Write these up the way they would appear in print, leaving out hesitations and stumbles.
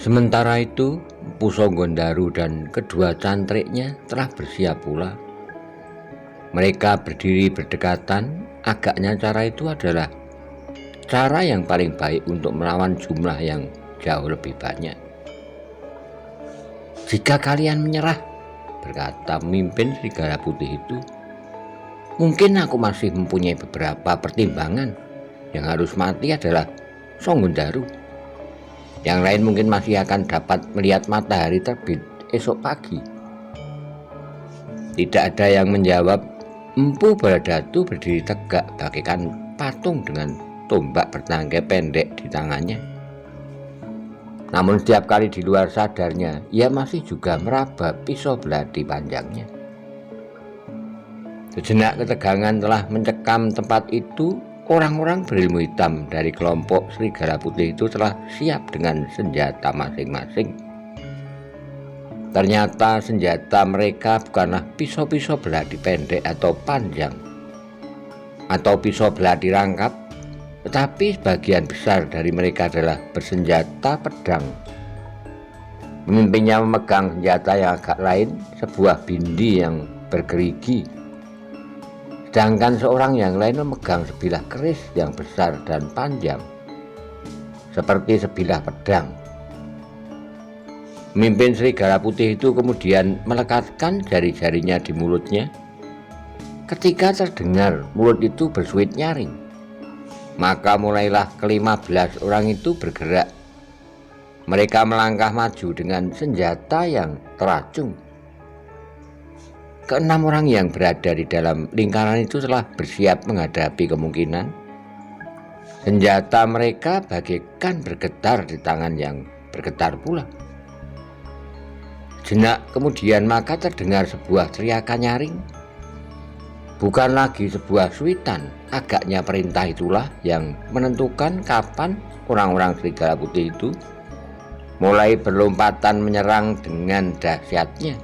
Sementara itu, Mpu Songgondaru dan kedua cantriknya telah bersiap pula. Mereka berdiri berdekatan. Agaknya cara itu adalah cara yang paling baik untuk melawan jumlah yang jauh lebih banyak. "Jika kalian menyerah," berkata pemimpin serigala putih itu, "mungkin aku masih mempunyai beberapa pertimbangan. Yang harus mati adalah Songgondaru. Yang lain mungkin masih akan dapat melihat matahari terbit esok pagi." Tidak ada yang menjawab. Mpu Baladatu berdiri tegak bagaikan patung dengan tombak bertangkai pendek di tangannya. Namun setiap kali di luar sadarnya, ia masih juga meraba pisau belati panjangnya. Sejenak ketegangan telah mencekam tempat itu. Orang-orang berilmu hitam dari kelompok serigala putih itu telah siap dengan senjata masing-masing. Ternyata senjata mereka bukanlah pisau-pisau belati pendek atau panjang atau pisau belati rangkap, tetapi sebagian besar dari mereka adalah bersenjata pedang. Pemimpinnya memegang senjata yang agak lain, sebuah bindi yang bergerigi. Sedangkan seorang yang lain memegang sebilah keris yang besar dan panjang, seperti sebilah pedang. Pemimpin serigala putih itu kemudian melekatkan jari-jarinya di mulutnya. Ketika terdengar mulut itu bersuit nyaring, maka mulailah ke-15 orang itu bergerak. Mereka melangkah maju dengan senjata yang teracung. Ke-6 orang yang berada di dalam lingkaran itu telah bersiap menghadapi kemungkinan. Senjata mereka bagaikan bergetar di tangan yang bergetar pula. Sejenak kemudian maka terdengar sebuah teriakan nyaring. Bukan lagi sebuah suitan, agaknya perintah itulah yang menentukan kapan orang-orang serigala putih itu mulai berlompatan menyerang dengan dahsyatnya.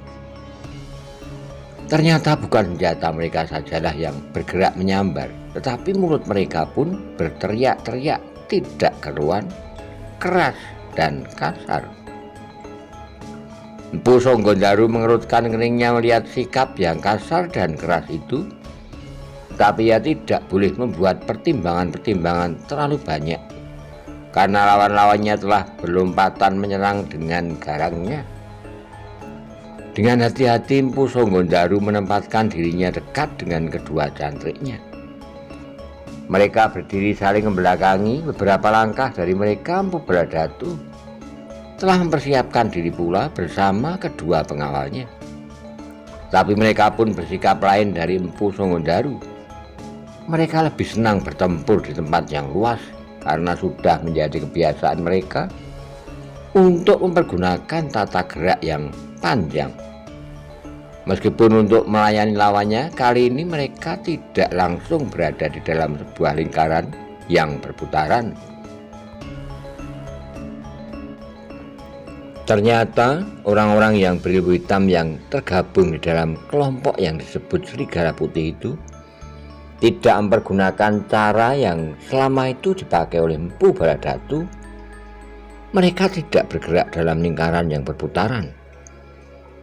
Ternyata bukan senjata mereka sajalah yang bergerak menyambar, tetapi mulut mereka pun berteriak-teriak tidak keruan, keras dan kasar. Mpu Songgondaru mengerutkan keningnya melihat sikap yang kasar dan keras itu, tapi ia tidak boleh membuat pertimbangan-pertimbangan terlalu banyak, karena lawan-lawannya telah berlompatan menyerang dengan garangnya. Dengan hati-hati Mpu Songgondaru menempatkan dirinya dekat dengan kedua cantriknya. Mereka berdiri saling membelakangi. Beberapa langkah dari mereka Mpu Baladatu telah mempersiapkan diri pula bersama kedua pengawalnya. Tapi mereka pun bersikap lain dari Mpu Songgondaru. Mereka lebih senang bertempur di tempat yang luas karena sudah menjadi kebiasaan mereka untuk mempergunakan tata gerak yang panjang. Meskipun untuk melayani lawannya, kali ini mereka tidak langsung berada di dalam sebuah lingkaran yang berputaran. Ternyata orang-orang yang berilmu hitam yang tergabung di dalam kelompok yang disebut serigala putih itu tidak mempergunakan cara yang selama itu dipakai oleh Mpu Baladatu. Mereka tidak bergerak dalam lingkaran yang berputaran,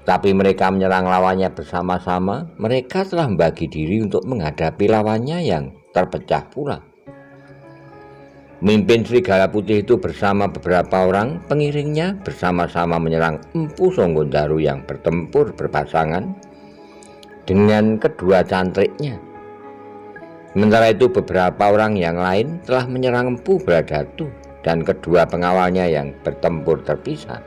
tapi mereka menyerang lawannya bersama-sama. Mereka telah membagi diri untuk menghadapi lawannya yang terpecah pula. Pemimpin serigala putih itu bersama beberapa orang pengiringnya bersama-sama menyerang Mpu Songgondaru yang bertempur berpasangan dengan kedua cantriknya. Sementara itu beberapa orang yang lain telah menyerang Mpu Baladatu dan kedua pengawalnya yang bertempur terpisah.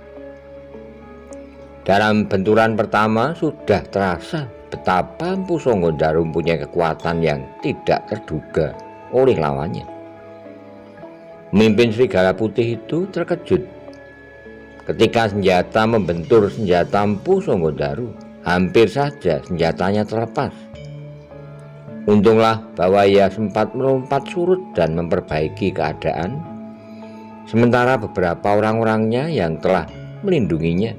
Dalam benturan pertama sudah terasa betapa Mpu Songgondaru mempunyai kekuatan yang tidak terduga oleh lawannya. Pemimpin serigala putih itu terkejut ketika senjata membentur senjata Mpu Songgondaru. Hampir saja senjatanya terlepas. Untunglah bahwa ia sempat melompat surut dan memperbaiki keadaan, sementara beberapa orang-orangnya yang telah melindunginya.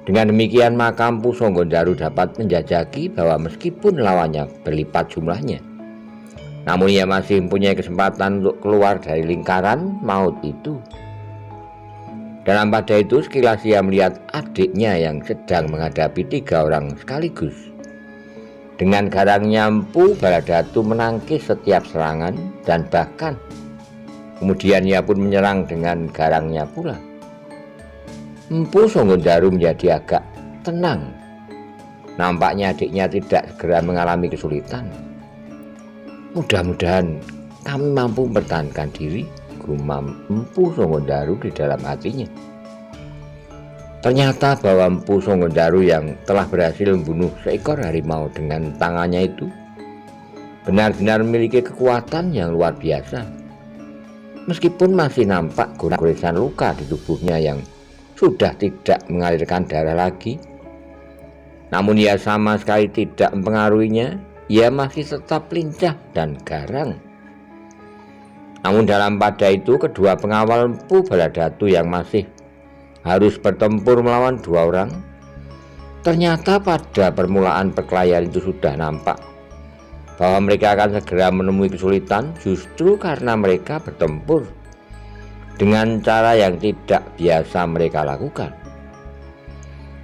Dengan demikian maka Mpu Songgondaru dapat menjajaki bahwa meskipun lawannya berlipat jumlahnya, namun ia masih mempunyai kesempatan untuk keluar dari lingkaran maut itu. Dalam pada itu sekilas ia melihat adiknya yang sedang menghadapi 3 orang sekaligus. Dengan garangnya Empu Baladatu menangkis setiap serangan dan bahkan kemudian ia pun menyerang dengan garangnya pula. Empu Songgondaru menjadi agak tenang. Nampaknya adiknya tidak segera mengalami kesulitan. Mudah-mudahan kami mampu mempertahankan diri, gumam Empu Songgondaru di dalam hatinya. Ternyata bahwa Empu Songgondaru yang telah berhasil membunuh seekor harimau dengan tangannya itu benar-benar memiliki kekuatan yang luar biasa. Meskipun masih nampak goresan luka di tubuhnya yang sudah tidak mengalirkan darah lagi, namun ia sama sekali tidak mempengaruhinya. Ia masih tetap lincah dan garang. Namun dalam pada itu kedua pengawal Empu Baladatu yang masih harus bertempur melawan 2 orang, ternyata pada permulaan perkelahian itu sudah nampak bahwa mereka akan segera menemui kesulitan justru karena mereka bertempur dengan cara yang tidak biasa mereka lakukan.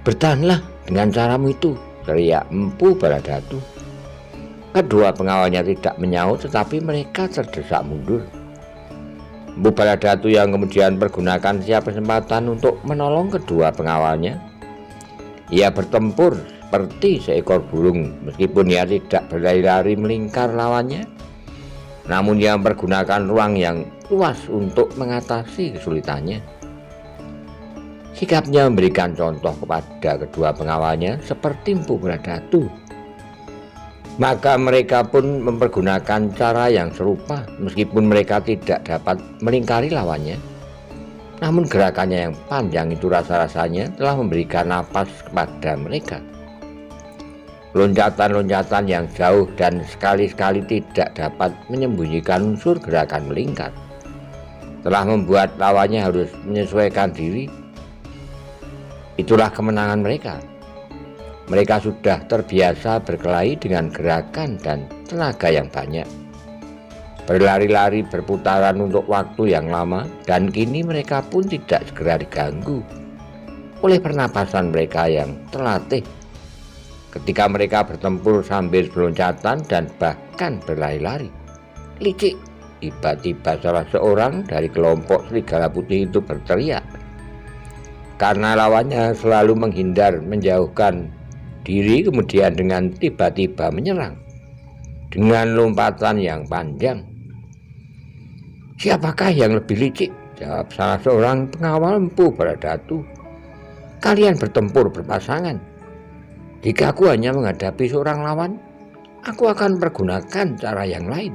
"Bertahanlah dengan caramu itu," teriak Empu Baladatu. Kedua pengawalnya tidak menyaut, tetapi mereka terdesak mundur. Empu Baladatu yang kemudian pergunakan setiap kesempatan untuk menolong kedua pengawalnya. Ia bertempur seperti seekor burung, meskipun ia tidak berlari-lari melingkar lawannya, namun ia mempergunakan ruang yang luas untuk mengatasi kesulitannya. Sikapnya memberikan contoh kepada kedua pengawalnya seperti Empu Baladatu. Maka mereka pun mempergunakan cara yang serupa, meskipun mereka tidak dapat melingkari lawannya. Namun gerakannya yang panjang itu rasa-rasanya telah memberikan napas kepada mereka. Loncatan-loncatan yang jauh dan sekali-sekali tidak dapat menyembunyikan unsur gerakan melingkar telah membuat lawannya harus menyesuaikan diri. Itulah kemenangan mereka. Mereka sudah terbiasa berkelahi dengan gerakan dan tenaga yang banyak, berlari-lari berputaran untuk waktu yang lama, dan kini mereka pun tidak segera diganggu oleh pernapasan mereka yang terlatih ketika mereka bertempur sambil berloncatan dan bahkan berlari-lari. "Licik!" tiba-tiba salah seorang dari kelompok serigala putih itu berteriak, karena lawannya selalu menghindar menjauhkan diri, kemudian dengan tiba-tiba menyerang dengan lompatan yang panjang. "Siapakah yang lebih licik?" jawab salah seorang pengawal Empu Baladatu. "Kalian bertempur berpasangan. Jika aku hanya menghadapi seorang lawan, aku akan pergunakan cara yang lain."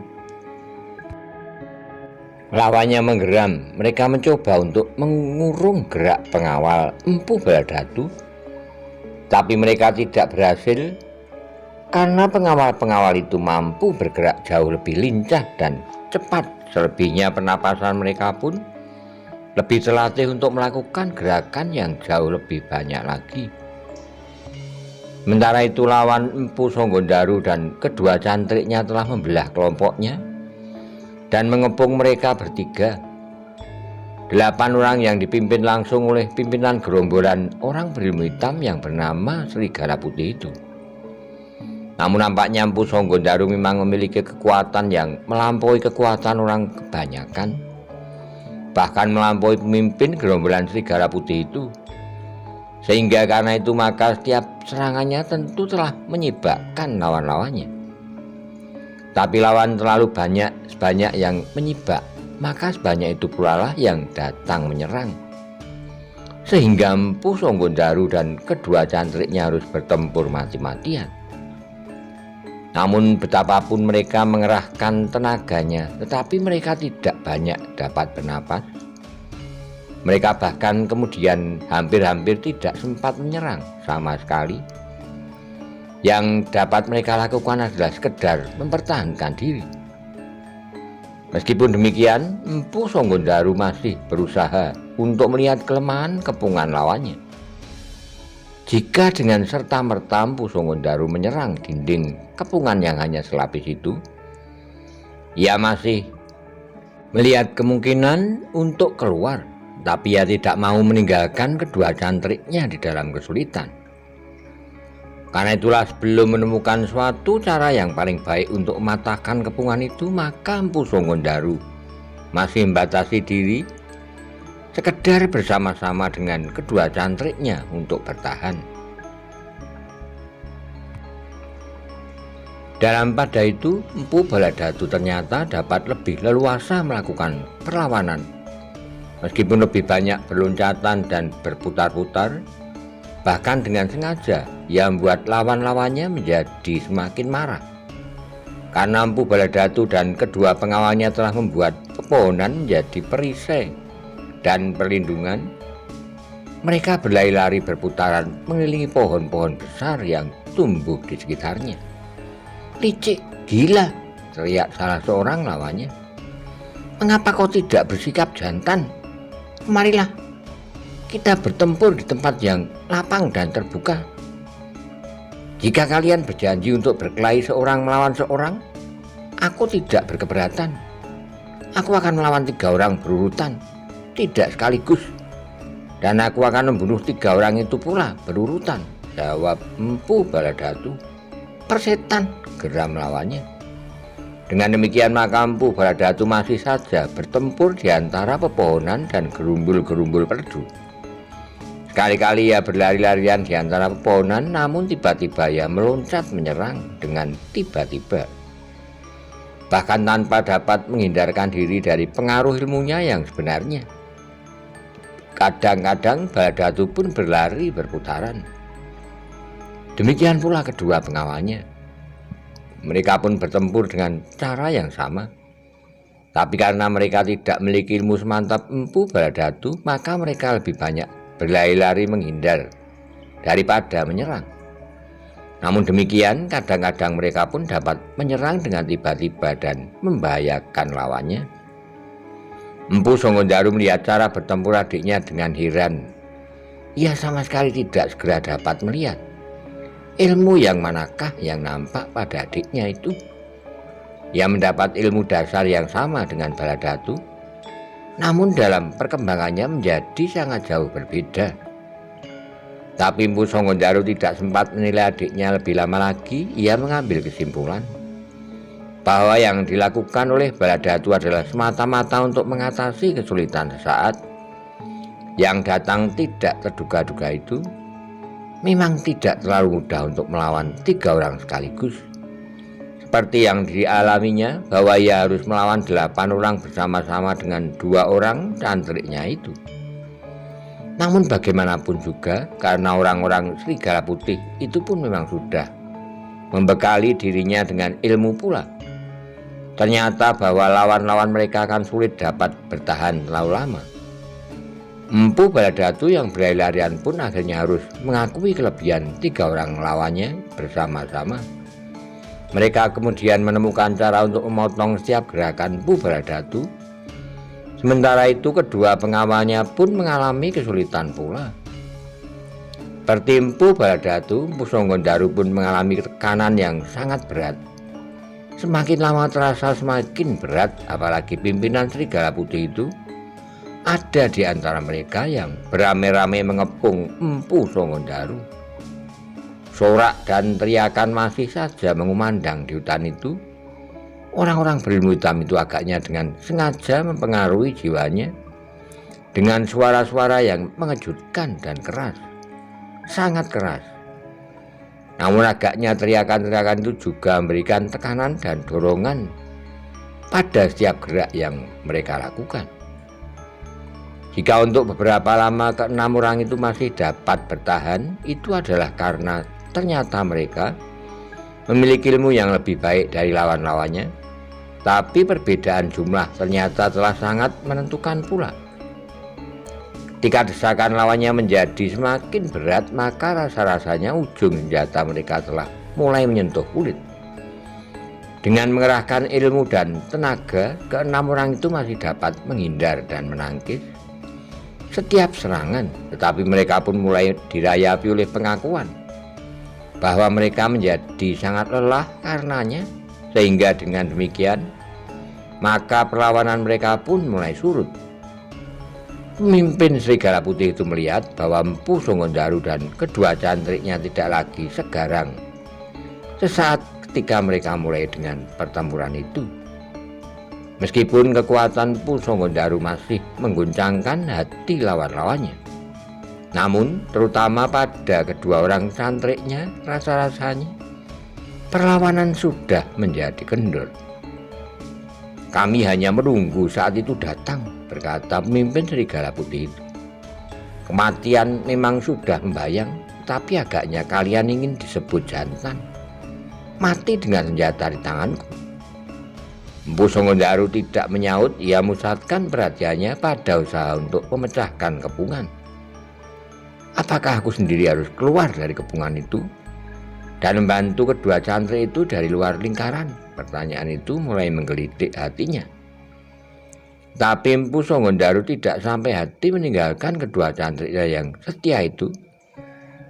Lawannya menggeram. Mereka mencoba untuk mengurung gerak pengawal Empu Baladatu, tapi mereka tidak berhasil karena pengawal-pengawal itu mampu bergerak jauh lebih lincah dan cepat. Selebihnya pernapasan mereka pun lebih terlatih untuk melakukan gerakan yang jauh lebih banyak lagi. Sementara itu lawan Empu Songgondaru dan kedua cantriknya telah membelah kelompoknya dan mengepung mereka bertiga. 8 orang yang dipimpin langsung oleh pimpinan gerombolan orang berilmu hitam yang bernama Serigala Putih itu. Namun nampaknya Empu Songgondaru memang memiliki kekuatan yang melampaui kekuatan orang kebanyakan, bahkan melampaui pemimpin gerombolan Serigala Putih itu. Sehingga karena itu maka setiap serangannya tentu telah menyibakkan lawan-lawannya. Tapi lawan terlalu banyak yang menyibak, maka sebanyak itu pula lah yang datang menyerang. Sehingga Empu Songgondaru dan kedua cantriknya harus bertempur mati-matian. Namun betapapun mereka mengerahkan tenaganya, tetapi mereka tidak banyak dapat bernapas. Mereka bahkan kemudian hampir-hampir tidak sempat menyerang sama sekali. Yang dapat mereka lakukan adalah sekedar mempertahankan diri. Meskipun demikian, Empu Songgondaru masih berusaha untuk melihat kelemahan kepungan lawannya. Jika dengan serta-merta Empu Songgondaru menyerang dinding kepungan yang hanya selapis itu, ia masih melihat kemungkinan untuk keluar. tapi ia tidak mau meninggalkan kedua cantriknya di dalam kesulitan. Karena itulah sebelum menemukan suatu cara yang paling baik untuk mematahkan kepungan itu, maka Empu Songgondaru masih membatasi diri sekedar bersama-sama dengan kedua cantriknya untuk bertahan. Dalam pada itu, Empu Baladatu ternyata dapat lebih leluasa melakukan perlawanan. Meskipun lebih banyak berloncatan dan berputar-putar, bahkan dengan sengaja ia membuat lawan-lawannya menjadi semakin marah. Karena Empu Baladatu dan kedua pengawalnya telah membuat pepohonan menjadi perisai dan perlindungan, mereka berlari-lari berputaran mengelilingi pohon-pohon besar yang tumbuh di sekitarnya. "Licik, gila!" teriak salah seorang lawannya. "Mengapa kau tidak bersikap jantan? Kemarilah, kita bertempur di tempat yang lapang dan terbuka. Jika kalian berjanji untuk berkelahi seorang melawan seorang, aku tidak berkeberatan. Aku akan melawan 3 orang berurutan, tidak sekaligus. Dan aku akan membunuh 3 orang itu pula berurutan," jawab Empu Baladatu. "Persetan," geram lawannya. Dengan demikian maka Empu Baladatu masih saja bertempur di antara pepohonan dan gerumbul-gerumbul perdu. Sekali-kali ia berlari-larian di antara pepohonan, namun tiba-tiba ia meloncat menyerang dengan tiba-tiba. Bahkan tanpa dapat menghindarkan diri dari pengaruh ilmunya yang sebenarnya. Kadang-kadang Baladatu pun berlari berputaran. Demikian pula kedua pengawalnya. Mereka pun bertempur dengan cara yang sama. Tapi karena mereka tidak memiliki ilmu semantap Empu Baladatu, maka mereka lebih banyak berlari-lari menghindar daripada menyerang. Namun demikian, kadang-kadang mereka pun dapat menyerang dengan tiba-tiba dan membahayakan lawannya. Empu Songgondaru melihat cara bertempur adiknya dengan heran. Ia sama sekali tidak segera dapat melihat ilmu yang manakah yang nampak pada adiknya itu. Ia mendapat ilmu dasar yang sama dengan Baladatu, namun dalam perkembangannya menjadi sangat jauh berbeda. Tapi Empu Songgondaru tidak sempat menilai adiknya lebih lama lagi. Ia mengambil kesimpulan bahwa yang dilakukan oleh Baladatu adalah semata-mata untuk mengatasi kesulitan sesaat yang datang tidak terduga-duga itu. Memang tidak terlalu mudah untuk melawan 3 orang sekaligus, seperti yang dialaminya, bahwa ia harus melawan 8 orang bersama-sama dengan 2 orang cantriknya itu. Namun bagaimanapun juga, karena orang-orang Serigala Putih itu pun memang sudah membekali dirinya dengan ilmu pula, ternyata bahwa lawan-lawan mereka akan sulit dapat bertahan terlalu lama. Empu Baladatu yang berlari-larian pun akhirnya harus mengakui kelebihan 3 orang lawannya bersama-sama. Mereka kemudian menemukan cara untuk memotong setiap gerakan Empu Baladatu. Sementara itu kedua pengawalnya pun mengalami kesulitan pula. Seperti Empu Baladatu, Empu Songgondaru pun mengalami tekanan yang sangat berat. Semakin lama terasa semakin berat, apalagi pimpinan Serigala Putih itu ada di antara mereka yang beramai-ramai mengepung Empu Songgondaru. Sorak dan teriakan masih saja mengumandang di hutan itu. Orang-orang berilmu hitam itu agaknya dengan sengaja mempengaruhi jiwanya dengan suara-suara yang mengejutkan dan keras, sangat keras. Namun agaknya teriakan-teriakan itu juga memberikan tekanan dan dorongan pada setiap gerak yang mereka lakukan. Jika untuk beberapa lama ke-6 orang itu masih dapat bertahan, itu adalah karena ternyata mereka memiliki ilmu yang lebih baik dari lawan-lawannya. Tapi perbedaan jumlah ternyata telah sangat menentukan pula. Ketika desakan lawannya menjadi semakin berat, maka rasa-rasanya ujung senjata mereka telah mulai menyentuh kulit. Dengan mengerahkan ilmu dan tenaga, ke-6 orang itu masih dapat menghindar dan menangkis setiap serangan, tetapi mereka pun mulai dirayapi oleh pengakuan bahwa mereka menjadi sangat lelah karenanya, sehingga dengan demikian maka perlawanan mereka pun mulai surut. Pemimpin Serigala Putih itu melihat bahwa Empu Songondaru dan kedua cantriknya tidak lagi segarang sesaat ketika mereka mulai dengan pertempuran itu. Meskipun kekuatan Empu Songondaru masih mengguncangkan hati lawan-lawannya, namun terutama pada kedua orang cantriknya, rasa-rasanya perlawanan sudah menjadi kendor. "Kami hanya menunggu saat itu datang," berkata pemimpin Serigala Putih itu. "Kematian memang sudah membayang, tapi agaknya kalian ingin disebut jantan. Mati dengan senjata di tanganku." Empu Songondaru tidak menyaut. Ia musatkan perhatiannya pada usaha untuk memecahkan kepungan. "Apakah aku sendiri harus keluar dari kepungan itu dan membantu kedua cantrik itu dari luar lingkaran?" Pertanyaan itu mulai menggelitik hatinya. Tapi Empu Songondaru tidak sampai hati meninggalkan kedua cantriknya yang setia itu.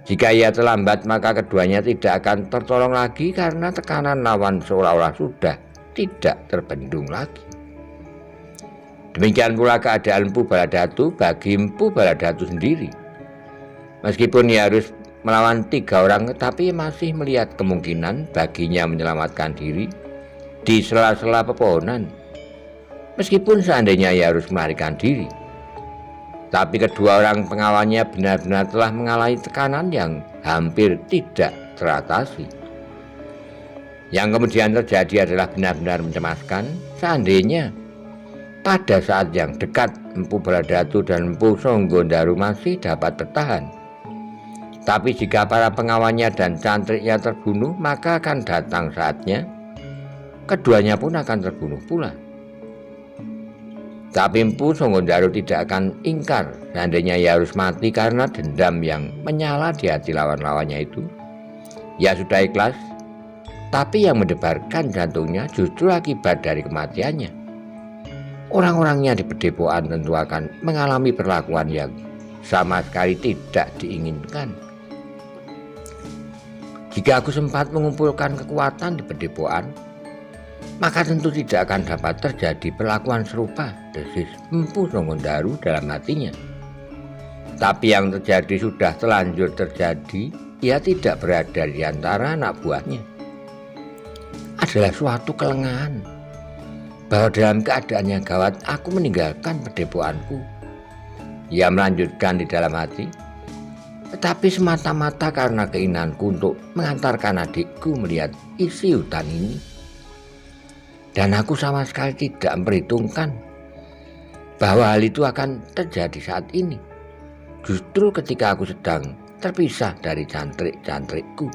Jika ia terlambat, maka keduanya tidak akan tertolong lagi karena tekanan lawan seolah-olah sudah tidak terbendung lagi. Demikian pula keadaan Empu Baladatu bagi Empu Baladatu sendiri. Meskipun ia harus melawan 3 orang, tetapi masih melihat kemungkinan baginya menyelamatkan diri di sela-sela pepohonan. Meskipun seandainya ia harus melarikan diri, tapi kedua orang pengawalnya benar-benar telah mengalami tekanan yang hampir tidak teratasi. Yang kemudian terjadi adalah benar-benar mencemaskan. Seandainya pada saat yang dekat Empu Baladatu dan Empu Songondaru masih dapat bertahan, tapi jika para pengawalnya dan cantriknya terbunuh, maka akan datang saatnya keduanya pun akan terbunuh pula. Tapi Empu Songondaru tidak akan ingkar seandainya ia harus mati karena dendam yang menyala di hati lawan-lawannya itu. Ia sudah ikhlas, tapi yang mendebarkan jantungnya justru akibat dari kematiannya. Orang-orangnya di Padepokan tentu akan mengalami perlakuan yang sama sekali tidak diinginkan. Jika aku sempat mengumpulkan kekuatan di Padepokan, maka tentu tidak akan dapat terjadi perlakuan serupa, desis Empu Songondaru dalam hatinya. Tapi yang terjadi sudah terlanjur terjadi. Ia tidak berada di antara anak buahnya. Adalah suatu kelengahan bahwa dalam keadaan yang gawat aku meninggalkan Padepokanku. Ia melanjutkan di dalam hati, tetapi semata-mata karena keinginanku untuk mengantarkan adikku melihat isi hutan ini. Dan aku sama sekali tidak memperhitungkan bahwa hal itu akan terjadi saat ini, justru ketika aku sedang terpisah dari cantrik-cantrikku.